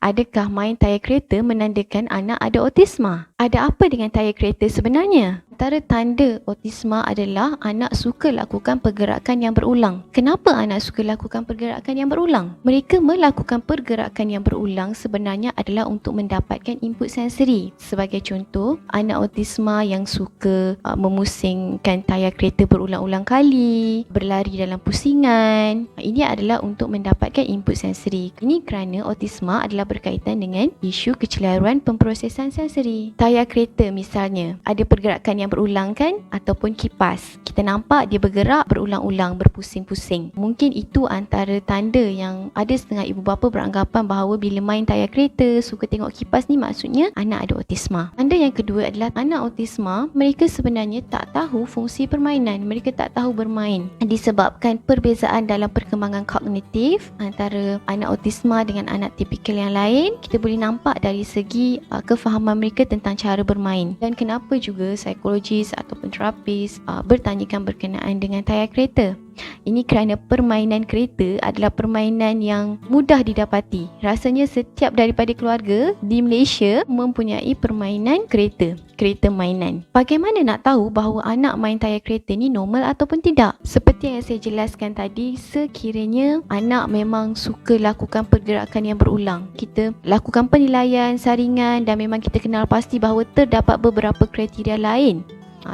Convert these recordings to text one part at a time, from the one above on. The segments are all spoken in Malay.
Adakah main tayar kereta menandakan anak ada autisma? Ada apa dengan tayar kereta sebenarnya? Antara tanda autisma adalah anak suka lakukan pergerakan yang berulang. Kenapa anak suka lakukan pergerakan yang berulang? Mereka melakukan pergerakan yang berulang sebenarnya adalah untuk mendapatkan input sensori. Sebagai contoh, anak autisma yang suka memusingkan tayar kereta berulang-ulang kali, berlari dalam pusingan. Ini adalah untuk mendapatkan input sensori. Ini kerana autisma adalah berkaitan dengan isu kecelaruan pemprosesan sensori. Tayar kereta misalnya, ada pergerakan yang berulang kan, ataupun kipas. Kita nampak dia bergerak berulang-ulang, berpusing-pusing. Mungkin itu antara tanda yang ada setengah ibu bapa beranggapan bahawa bila main tayar kereta, suka tengok kipas ni maksudnya anak ada autisma. Tanda yang kedua adalah anak autisma, mereka sebenarnya tak tahu fungsi permainan. Mereka tak tahu bermain. Disebabkan perbezaan dalam perkembangan kognitif antara anak autisma dengan anak tipikal yang lain, kita boleh nampak dari segi kefahaman mereka tentang cara bermain. Dan kenapa juga psikologis ataupun terapis bertanyakan berkenaan dengan tayar kereta. Ini kerana permainan kereta adalah permainan yang mudah didapati. Rasanya setiap daripada keluarga di Malaysia mempunyai permainan kereta mainan. Bagaimana nak tahu bahawa anak main tayar kereta ni normal ataupun tidak? Seperti yang saya jelaskan tadi, sekiranya anak memang suka lakukan pergerakan yang berulang, kita lakukan penilaian, saringan dan memang kita kenal pasti bahawa terdapat beberapa kriteria lain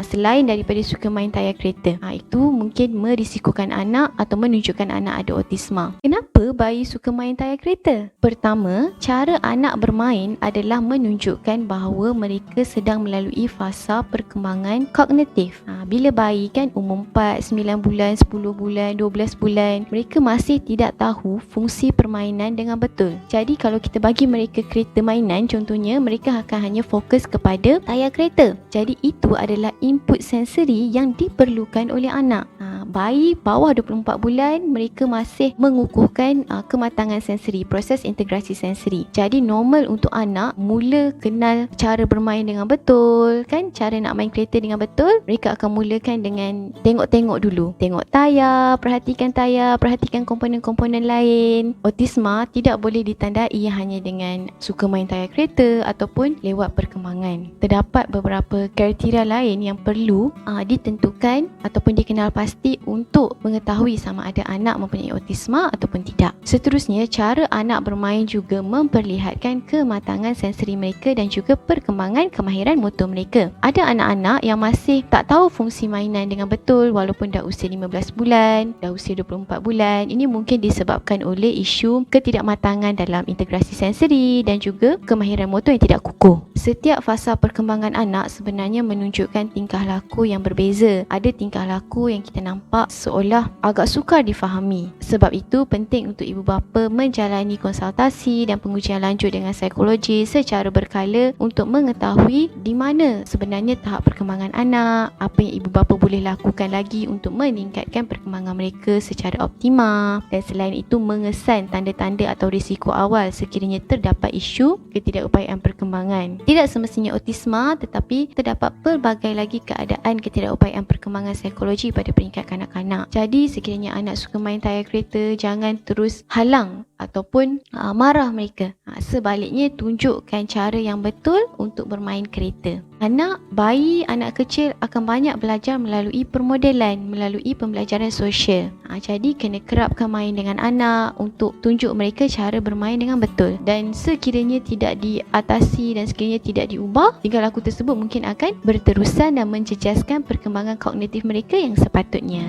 selain daripada suka main tayar kereta. Itu mungkin merisikokan anak atau menunjukkan anak ada autisma. Kenapa bayi suka main tayar kereta? Pertama, cara anak bermain adalah menunjukkan bahawa mereka sedang melalui fasa perkembangan kognitif. Bila bayi kan umur 4, 9 bulan, 10 bulan, 12 bulan, mereka masih tidak tahu fungsi permainan dengan betul. Jadi kalau kita bagi mereka kereta mainan, contohnya mereka akan hanya fokus kepada tayar kereta. Jadi itu adalah input sensori yang diperlukan oleh anak. Bayi bawah 24 bulan, mereka masih mengukuhkan kematangan sensori, proses integrasi sensori. Jadi normal untuk anak mula kenal cara bermain dengan betul, kan, cara nak main kereta dengan betul. Mereka akan mulakan dengan tengok-tengok dulu. Tengok tayar, perhatikan komponen-komponen lain. Autisma tidak boleh ditandai hanya dengan suka main tayar kereta ataupun lewat perkembangan. Terdapat beberapa kriteria lain yang perlu ditentukan ataupun dikenal pasti untuk mengetahui sama ada anak mempunyai autisma ataupun tidak. Seterusnya, cara anak bermain juga memperlihatkan kematangan sensori mereka dan juga perkembangan kemahiran motor mereka. Ada anak-anak yang masih tak tahu fungsi mainan dengan betul walaupun dah usia 15 bulan, dah usia 24 bulan. Ini mungkin disebabkan oleh isu ketidakmatangan dalam integrasi sensori dan juga kemahiran motor yang tidak kukuh. Setiap fasa perkembangan anak sebenarnya menunjukkan tingkah laku yang berbeza. Ada tingkah laku yang kita nampak seolah agak sukar difahami. Sebab itu penting untuk ibu bapa menjalani konsultasi dan pengujian lanjut dengan psikologis secara berkala untuk mengetahui di mana sebenarnya tahap perkembangan anak, apa yang ibu bapa boleh lakukan lagi untuk meningkatkan perkembangan mereka secara optimal, dan selain itu mengesan tanda-tanda atau risiko awal sekiranya terdapat isu ketidakupayaan perkembangan. Tidak semestinya autisma, tetapi terdapat pelbagai lagi keadaan ketidakupayaan perkembangan psikologi pada peringkat kanak-kanak. Jadi sekiranya anak suka main tayar kereta, jangan terus halang ataupun marah mereka. Sebaliknya, tunjukkan cara yang betul untuk bermain kereta. Bayi, anak kecil akan banyak belajar melalui permodelan, melalui pembelajaran sosial. Jadi kena kerapkan main dengan anak untuk tunjuk mereka cara bermain dengan betul. Dan sekiranya tidak diatasi dan sekiranya tidak diubah, tingkah laku tersebut mungkin akan berterusan dan menjejaskan perkembangan kognitif mereka yang sepatutnya.